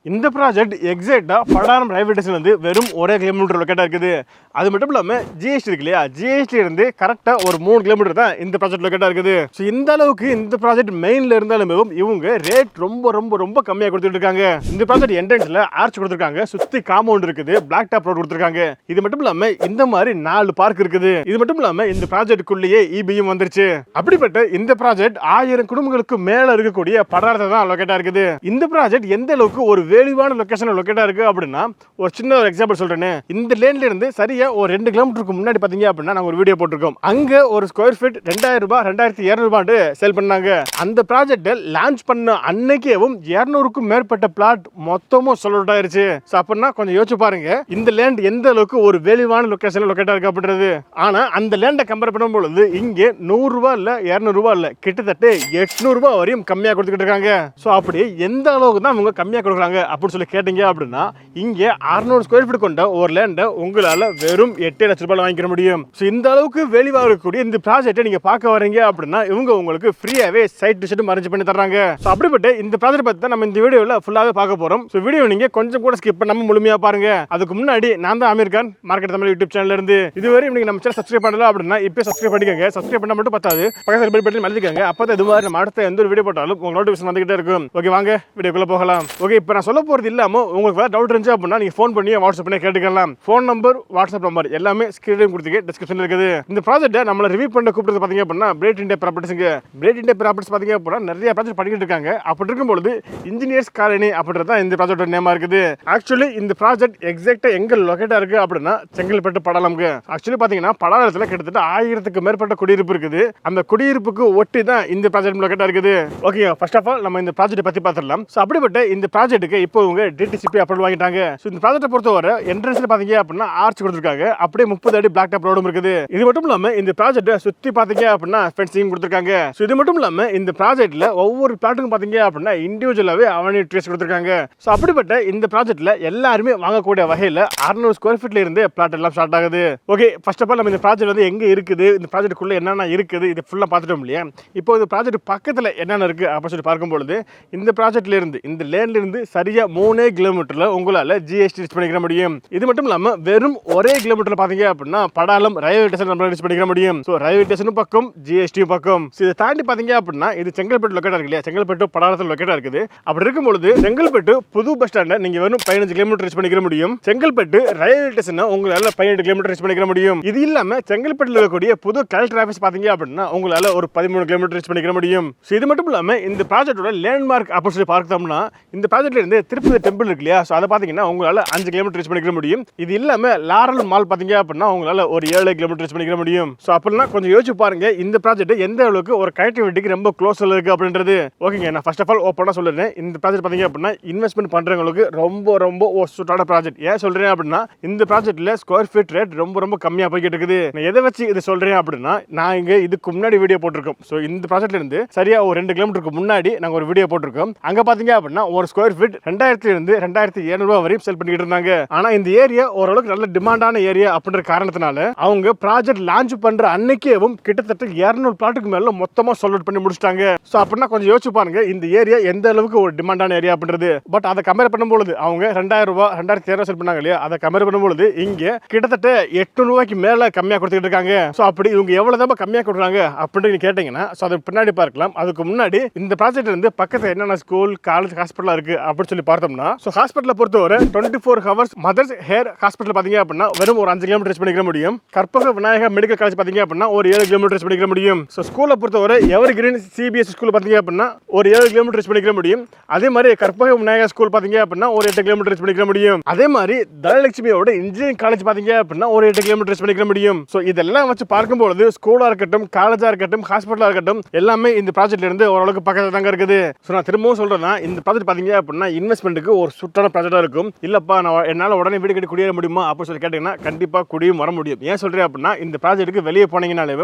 இந்த ப்ராஜெக்ட் எக்ஸாக்டா படாரம் railway station வந்து வெறும் 1 கிலோமீட்டர் லொக்கேட்டா இருக்குது. அது மட்டும் இல்லாம ஜிஎஸ்டி இருக்கு இல்லையா, ஜிஎஸ்டி இருந்து கரெக்டா ஒரு 3 கிலோமீட்டர் தான் இந்த ப்ராஜெக்ட் லொக்கேட்டா இருக்குது. ஸோ இந்த அளவுக்கு இந்த ப்ராஜெக்ட் மெயின்ல இருந்தாலும் இவங்க ரேட் ரொம்ப ரொம்ப ரொம்ப கம்மியாக கொடுத்துட்டு இருக்காங்க. இந்த ப்ராஜெக்ட் என்ட்ரன்ஸ்ல ஆர்ச் கொடுத்துருக்காங்க, சுத்தி காம்பவுண்ட் இருக்குது, பிளாக் டாப் ரோட் கொடுத்துருக்காங்க. இது மட்டும் இல்லாம இந்த மாதிரி 4 பார்க் இருக்குது. இது மட்டும் இல்லாம இந்த ப்ராஜெக்ட்டுக்குள்ளேயே இபியும் வந்துருச்சு. அப்படிப்பட்ட இந்த ப்ராஜெக்ட் 1000 குடும்பங்களுக்கு மேல இருக்கக்கூடிய படாரத்தை தான் லொக்கேட்டா இருக்குது. இந்த ப்ராஜெக்ட் எந்த அளவுக்கு ஒரு வேலிவான லொகேஷன் லொக்கேட்டா இருக்கு அப்படின்னா, ஒரு சின்ன ஒரு எக்ஸாம்பிள் சொல்றேன். இந்த லேன்ல இருந்து சரியா ஒரு 2 கிலோமீட்டருக்கு முன்னாடி பாத்தீங்க அப்படின்னா நாங்க ஒரு வீடியோ போட்டிருக்கோம். அங்க ஒரு ஸ்கொயர் ஃபீட் 2000 ரூபாய் 2200 ரூபாய் சேல் பண்ணாங்க. அந்த ப்ராஜெக்ட் லான்ச் பண்ண அன்னைக்கேவும் 200க்கும் மேற்பட்ட பிளாட் மொத்தமும் sold out ஆயிருச்சு. சோ அப்படின்னா கொஞ்சம் யோசிச்சு பாருங்க, இந்த லேண்ட் எந்த அளவுக்கு ஒரு வேலிவான லொகேஷன்ல லொக்கேட்டா இருக்கு அப்படின்றது. ஆனா அந்த லேண்டை கம்பேர் பண்ணும்போது இங்க 100 ரூபாய் இல்ல 200 ரூபாய் இல்ல, கிட்டத்தட்ட 800 ரூபாய் வரையும் கம்மியா கொடுத்துட்டு இருக்காங்க. சோ அப்படி எந்த அளவுக்கு தான் அவங்க கம்மியா கொடுக்குறாங்க அப்படின்னு சொல்லி கேட்டீங்க அப்படின்னா, இங்க 600 ஸ்கொயர் ஃபீட் கொண்ட ஒரு லேண்டை உங்களால வெறும் 8 லட்சம் ரூபாய் வாங்கிக்க முடியும். சோ இந்த அளவுக்கு வேலிவா இருக்கக்கூடிய இந்த ப்ராஜெக்ட்டை நீங்க பார்க்க வரீங்க அப்படின்னா இவங்க உங்களுக்கு ஃப்ரீயாவே சைட் டிஷர்ட் அரேஞ்ச் பண்ணி தர்றாங்க. சோ அப்படிப்பட்ட இந்த ப்ராஜெக்ட் பத்தி தான் நம்ம இந்த வீடியோல ஃபுல்லாவே பார்க்க போறோம். சோ வீடியோ நீங்க கொஞ்சம் கூட ஸ்கிப் பண்ணாம முழுமையா பாருங்க. அதுக்கு முன்னாடி நான் தான் அமீர் கான், மார்க்கெட் தமிழ் யூடியூப் சேனல்ல இருந்து. இதுவரை நீங்க நம்ம சேனல் சப்ஸ்கிரைப் பண்ணல அப்படின்னா இப்போ சப்ஸ்கிரைப் பண்ணிக்கங்க. சப்ஸ்கிரைப் பண்ணா மட்டும் பத்தாது, பக்கத்துல பெல் பட்டன் அழுத்திக்கங்க. அப்பதான் இது மாதிரி நம்ம அடுத்த எந்த ஒரு வீடியோ போட்டாலும் உங்களுக்கு நோட்டிஃபிகேஷன் வந்துகிட்டே இருக்கும். ஓகே, வாங்க வீடியோக்குள்ள போகலாம். ஓகே, இப்போ நான் சொல்ல போறது இல்லாம உங்களுக்கு வேற டவுட் இருந்துச்சு அப்படின்னா நீங்க ஃபோன் பண்ணி வாட்ஸ்அப் பண்ணி கேட்டுக்கலாம். ஃபோன் நம்பர், வாட்ஸ்அப் நம்பர் எல்லாமே ஸ்கிரீன்ல கொடுத்துக்க டிஸ்கிரிப்ஷன்ல இருக்குது. இந்த ப்ராஜெக்ட்டை நம்மள ரிவ்யூ பண்ண கூப்பிட்டு பாத்தீங்க அப்படின்னா பிரேட் இந்தியா ப்ராப்பர்ட்டிஸ்ங்க. பிரேட் இந்தியா ப்ராப்பர்ட்டிஸ் பாத்தீங்க அப்படின்னா நிறைய ப்ராஜெக்ட் பண்ணிட்டு இருக்காங்க. அப்படி இருக்கும்போது இன்ஜினியர்ஸ் காலனி அப்படின்றது தான் இந்த ப்ராஜெக்டோட நேமா இருக்குது. ஆக்சுவலி இந்த ப்ராஜெக்ட் எக்ஸாக்ட்டா எங்க லொகேட்டா இருக்கு அப்படின்னா செங்கல்பட்டு படாலம்க்கு. ஆக்சுவலி பாத்தீங்கன்னா படாலத்துல கிட்டத்தட்ட 1000க்கு மேற்பட்ட குடியிருப்பு இருக்குது. அந்த குடியிருப்புக்கு ஒட்டி தான் இந்த ப்ராஜெக்ட் லொகேட்டா இருக்குது. ஓகே, ஃபர்ஸ்ட் ஆஃப் ஆல் நம்ம இந்த ப்ராஜெக்ட் பத்தி பார்த்துடலாம். சோ அப்படிப்பட்ட இந்த ப்ராஜெக்ட்டுக்கு இப்போ இவங்க டிடிசிபி அப்ரூவல் வாங்கிட்டாங்க. சோ இந்த ப்ராஜெக்ட்டை பொறுத்தவரை என்ட்ரன்ஸ்ல பாத்தீங்க அப்படின்னா ஆர்ச் கொடுத்திருக்காங்க, அப்படியே 30 அடி பிளாக் டாப் ரோடும் இருக்குது. இது மட்டும் இல்லாம இந்த ப்ராஜெக்ட்டை சுத்தி பாத்தீங்க அப்படின்னா ஃபென்சிங் கொடுத்திருக்காங்க. சோ இது மட்டும் இல்லாம இந்த ப்ராஜெக்ட்ல ஒவ்வொரு பிளாட்டுக்கும் பாத்தீங்க அப்படின்னா இண்டிவிஜுவலாவே அவனி ட்ரீஸ் கொடுத்திருக்காங்க. சோ அப்படிப்பட்ட இந்த ப்ராஜெக்ட்ல எல்லாருமே வாங்கக்கூடிய வகையில 600 ஸ்கொயர் ஃபீட்ல இருந்து பிளாட் எல்லாம் ஸ்டார்ட் ஆகுது. ஓகே, ஃபர்ஸ்ட் ஆஃப் ஆல் நம்ம இந்த ப்ராஜெக்ட் வந்து எங்க இருக்குது, இந்த ப்ராஜெக்ட்டுக்குள்ள என்னென்ன இருக்குது, இது ஃபுல்லா பார்த்துட்டோம் இல்லையா. இப்போ இந்த ப்ராஜெக்ட் பக்கத்துல என்னென்ன இருக்கு அப்படின்னு சொல்லி பார்க்கும்பொழுது இந்த ப்ராஜெக்ட்ல இருந்து இந்த லேண்ட்ல இருந்து சரியா 3 கிலோமீட்டர்ல உங்களால ஜிஎஸ்டி ரீச் பண்ணிக்க முடியும். இது மட்டும் இல்லாம வெறும் 1 கிலோமீட்டர்ல பாத்தீங்க அப்படின்னா படாலம் ரயில்வே ஸ்டேஷன் நம்ம ரீச் பண்ணிக்க முடியும். சோ ரயில்வே ஸ்டேஷனும் பக்கம், ஜிஎஸ்டியும் பக்கம். இதை தாண்டி பாத்தீங்க அப்படின்னா இது செங்கல்பட்டு லொக்கேட்டா இருக்கு இல்லையா, செங்கல்பட்டு படாலத்தில் லொக்கேட்டா இருக்குது. அப்படி இருக்கும்போது செங்கல்பட்டு புது பஸ் ஸ்டாண்டை நீங்க வெறும் 15 கிலோமீட்டர் ரீச் பண்ணிக்க முடியும். செங்கல்பட்டு ரயில்வே ஸ்டேஷன் உங்களால 18 கிலோமீட்டர் ரீச் பண்ணிக்க முடியும். இது இல்லாம செங்கல்பட்டுல இருக்கக்கூடிய புது கலெக்டர் ஆபீஸ் பாத்தீங்க அப்படின்னா உங்களால ஒரு 13 கிலோமீட்டர் ரீச் பண்ணிக்க முடியும். இது மட்டும் இல்லாம இந்த ப்ராஜெக்ட்டோட லேண்ட்மார்க் அப்படி சொல்லி பார்த்தோம்னா இந்த ப்ராஜெக்ட்ல இருந்து திருப்பதி டெம்பிள் இருக்கு இல்லையா, அதை பாத்தீங்கன்னா உங்களால 5 கிலோமீட்டர் ரீச் பண்ணிக்க முடியும். இது இல்லாம லாரல் மால் பாத்தீங்க அப்படின்னா உங்களால ஒரு 7 கிலோமீட்டர் ரீச் பண்ணிக்க முடியும். சோ அப்படின்னா கொஞ்சம் யோசிச்சு பாருங்க இந்த ப்ராஜெக்ட் எந்த அளவுக்கு ஒரு கனெக்டிவிட்டிக்கு ரொம்ப க்ளோஸ்ல இருக்கு அப்படின்றது. ஓகேங்க, நான் ஃபர்ஸ்ட் ஆஃப் ஆல் ஓப்பனா சொல்றேன், இந்த ப்ராஜெக்ட் பாத்தீங்க அப்படின்னா இன்வெஸ்ட்மெண்ட் பண்றவங்களுக்கு ரொம்ப ரொம்ப சூட்டான ப்ராஜெக்ட். ஏன் சொல்றேன் அப்படின்னா இந்த ப்ராஜெக்ட்ல ஸ்கொயர் ஃபீட் ரேட் ரொம்ப ரொம்ப கம்மியா போய்கிட்டு இருக்குது. நான் எதை வச்சு இது சொல்றேன் அப்படின்னா, நான் இங்க இதுக்கு முன்னாடி வீடியோ போட்டிருக்கோம். சோ இந்த ப்ராஜெக்ட்ல இருந்து சரியா ஒரு 2 கிலோமீட்டருக்கு முன்னாடி நாங்க ஒரு வீடியோ போட்டிருக்கோம். அங்க பாத்தீங்க அப்படின்னா ஒரு ஸ்கொயர் ஃபீட் 2000 இருந்து 2700 ரூபாய் வரையும் செல் பண்ணிட்டு இருந்தாங்க. ஆனா இந்த ஏரியா ஓரளவுக்கு நல்ல டிமாண்டான ஏரியா அப்படின்ற காரணத்தினால அவங்க ப்ராஜெக்ட் லான்ச் பண்ற அன்னைக்கேவும் கிட்டத்தட்ட 200 பிளாட்டுக்கு மேல மொத்தமா sold out பண்ணி முடிச்சிட்டாங்க. சோ அப்படின்னா கொஞ்சம் யோசிச்சு பாருங்க இந்த ஏரியா எந்த அளவுக்கு ஒரு டிமாண்டான ஏரியா அப்படின்றது. பட் அதை கம்பேர் பண்ணும்போது அவங்க 2000 ரூபாய் 2200 செல் பண்ணாங்க இல்லையா, அதை கம்பேர் பண்ணும்போது இங்க கிட்டத்தட்ட 800 ரூபாய்க்கு மேல கம்மியா கொடுத்துட்டு இருக்காங்க. சோ அப்படி இவங்க எவ்வளவுதான் கம்மியா கொடுக்குறாங்க அப்படின்னு நீங்க கேட்டீங்கன்னா சோ அது பின்னாடி பார்க்கலாம். அதுக்கு முன்னாடி இந்த ப்ராஜெக்ட் இருந்து பக்கத்துல என்னென்ன ஸ்கூல், காலேஜ், ஹாஸ்பிட்டல் இருக்கு அப்படின்னு சொல்லி பார்த்தோம்னா, சோ ஹாஸ்பிட்டலை பொறுத்தவரை 24 ஹவர்ஸ் மதர்ஸ் ஹேர் ஹாஸ்பிட்டல் பாத்தீங்க அப்படின்னா வெறும் ஒரு 5 கிலோமீட்டர் ரீச் பண்ணிக்க முடியும். கற்பக விநாயகா மெடிக்கல் காலேஜ் பாத்தீங்க அப்படின்னா ஒரு 7 கிலோமீட்டர் ரீச் பண்ணிக்க முடியும். சோ ஸ்கூலை பொறுத்தவரை எவர் கிரீன் சிபிஎஸ்சி ஸ்கூல் பாத்தீங்க அப்படின்னா ஒரு 7 கிலோமீட்டர் ரீச் பண்ணிக்க முடியும். அதே மாதிரி கற்பக விநாயகா ஸ்கூல் பாத்தீங்க அப்படின்னா ஒரு 8 கிலோமீட்டர் ரீச் பண்ணிக்க முடியும். அதே மாதிரி தனலட்சுமியோட இன்ஜினியரிங் காலேஜ் பாத்தீங்க அப்படின்னா ஒரு 8 கிலோமீட்டர் ரீச் பண்ணிக்க முடியும். சோ இதெல்லாம் வச்சு பார்க்கும்போது ஸ்கூலா இருக்கட்டும், காலேஜா இருக்கட்டும், ஹாஸ்பிட்டலா இருக்கட்டும் எல்லாமே இந்த ப்ராஜெக்ட்ல இருந்து ஓரளவுக்கு பக்கத்துல தாங்க இருக்குது. சோ நான் திரும்பவும் சொல்றேன்னா இந்த ப்ராஜெக்ட் பாத்தீங்க அப்படின்னா இன்வெஸ்ட்மெண்ட்டுக்கு ஒரு சுட்டான ப்ராஜெக்டா இருக்கும். இல்லப்பா நான் என்னால உடனே வீடு கட்டி குடியேற முடியுமா அப்படின்னு சொல்லி கேட்டீங்கன்னா கண்டிப்பா குடியும் வர முடியும். ஏன் சொல்றேன் அப்படின்னா இந்த ப்ராஜெக்ட்டுக்கு வெளியே போனீங்கனாலே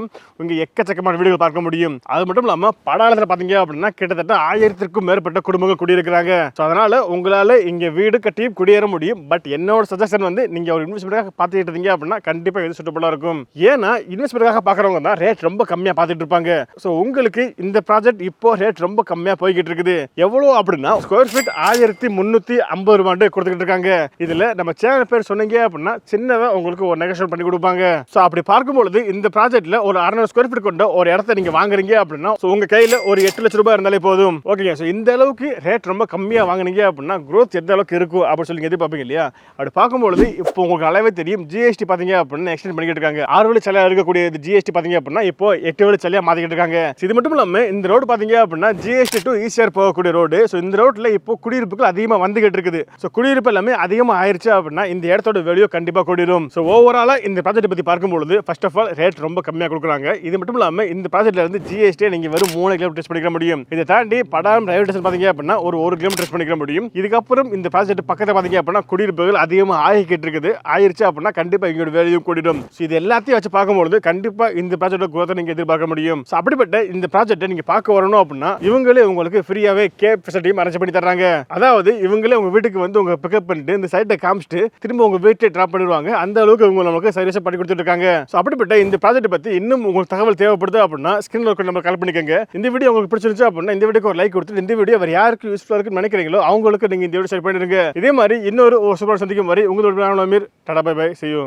உங்க எக்கச்சக்கமான வீடுகள் பார்க்க முடியும். அது மட்டும் இல்லாம படாலத்துல பாத்தீங்க அப்படின்னா கிட்டத்தட்ட 1000க்கும் மேற்பட்ட குடும்பங்கள் குடியிருக்கிறாங்க. சோ அதனால உங்களால இங்க வீடு கட்டி குடியேற முடியும். பட் என்னோட சஜஷன் வந்து நீங்க ஒரு இன்வெஸ்ட்மெண்ட்டாக பார்த்துட்டு இருந்தீங்க அப்படின்னா கண்டிப்பா இது சூட்டபிளா இருக்கும். ஏன்னா இன்வெஸ்ட்மெண்ட்டாக பாக்குறவங்க தான் ரேட் ரொம்ப கம்மியா பார்த்துட்டு இருப்பாங்க. சோ உங்களுக்கு இந்த ப்ராஜெக்ட் இப்போ ரேட் ரொம்ப கம்மியா போய்கிட்டு இருக்குது. எவ்வளவு அப்படின்னா ஸ்கொயர் ஃபீட் 1000 1350 ரூபாய் கொடுத்துக்கிட்டு இருக்காங்க. இதுல நம்ம சேனல் பேர் சொன்னீங்க அப்படின்னா சின்னதா உங்களுக்கு ஒரு நெகோஷியேட் பண்ணி கொடுப்பாங்க. ஸோ அப்படி பார்க்கும்பொழுது இந்த ப்ராஜெக்ட்ல ஒரு 600 ஸ்கொயர் ஃபீட் கொண்ட ஒரு இடத்த நீங்க வாங்குறீங்க அப்படின்னா உங்க கையில ஒரு 8 லட்சம் ரூபாய் இருந்தாலே போதும். ஓகேங்க. ஸோ இந்த அளவுக்கு ரேட் ரொம்ப கம்மியா வாங்குனீங்க அப்படின்னா growth எந்த அளவுக்கு இருக்கும் அப்படின்னு சொல்லி எதிர்பார்ப்பீங்க இல்லையா? அப்படி பார்க்கும்பொழுது இப்போ உங்களுக்கு அளவே தெரியும். ஜிஎஸ்டி பாத்தீங்க அப்படின்னா எக்ஸ்டெண்ட் பண்ணிக்கிட்டு இருக்காங்க. 6 வழி சாலையா இருக்கக்கூடிய ஜிஎஸ்டி பாத்தீங்க அப்படின்னா இப்போ 8 வழி சாலையா மாத்திக்கிட்டு இருக்காங்க. இது மட்டும் இல்லாம இந்த ரோடு பாத்தீங்க அப்படின்னா ஜிஎஸ்டி டு ஈசிஆர் போகக்கூடிய ரோடு. ஸோ இந்த ரோட்ல இப்போ குடியிருப்புகள் அதிகமாக வந்துகிட்டு இருக்குது. ஸோ குடியிருப்பு எல்லாமே அதிகமாக ஆயிருச்சு அப்படின்னா இந்த இடத்தோட வேல்யூ கண்டிப்பாக கூடிரும். ஸோ ஓவராலா இந்த ப்ராஜெக்ட் பத்தி பார்க்கும்போது ஃபர்ஸ்ட் ஆஃப் ஆல் ரேட் ரொம்ப கம்மியாக கொடுக்குறாங்க. இது மட்டும் இல்லாமல் இந்த ப்ராஜெக்ட்ல இருந்து ஜிஎஸ்டி நீங்க வெறும் 3 கிலோமீட்டர் டெஸ்ட் பண்ணிக்க முடியும். இதை தாண்டி படாரம் ரயில்வே ஸ்டேஷன் பாத்தீங்க அப்படின்னா ஒரு 1 கிலோமீட்டர் டெஸ்ட் பண்ணிக்க முடியும். இதுக்கப்புறம் இந்த ப்ராஜெக்ட் பக்கத்தில் பாத்தீங்க அப்படின்னா குடியிருப்புகள் அதிகமாக ஆகிக்கிட்டு இருக்குது. ஆயிருச்சு அப்படின்னா கண்டிப்பா இங்களோட வேல்யூ கூடிடும். ஸோ இது எல்லாத்தையும் வச்சு பார்க்கும்போது கண்டிப்பா இந்த ப்ராஜெக்ட் growth நீங்க எதிர்பார்க்க முடியும். ஸோ அப்படிப்பட்ட இந்த ப்ராஜெக்ட்டை நீங்க பார்க்க வரணும் அப்படின்னா இவங்களே உங்களுக்கு ஃப்ரீயாவே கேப் ஃபெசிலிட்டியும் அரேஞ்ச் பண்ணி தர்றாங்க. அதாவது இவங்களே உங்க வீட்டுக்கு வந்து உங்க பிக்கப் பண்ணிட்டு இந்த சைட்டை காமிச்சிட்டு திரும்ப உங்க வீட்டை டிராப் பண்ணிடுவாங்க. அந்த அளவுக்கு இவங்க நமக்கு சர்வீஸ் பண்ணி கொடுத்துட்டு இருக்காங்க. ஸோ அப்படிப்பட்ட இந்த ப்ராஜெக்ட் பத்தி இன்னும் உங்களுக்கு தகவல் தேவைப்படுது அப்படின்னா ஸ்கிரீன்ல இருக்க நம்பர் கால் பண்ணிக்கோங்க. இந்த வீடியோ உங்களுக்கு பிடிச்சிருந்துச்சு அப்படின்னா இந்த வீடியோக்கு ஒரு லைக் கொடுத்துட்டு இந்த வீடியோ வேற யாருக்கு யூஸ்ஃபுல்லா இருக்குன்னு நினைக்கிறீங்களோ அவங்களுக்கு நீங்க இந்த வீடியோ ஷேர் பண்ணிடுங்க. இதே மாதிரி இன்னொரு சூப்பர் சந்திக்கும் வரை உங்களோட tata bye bye see you.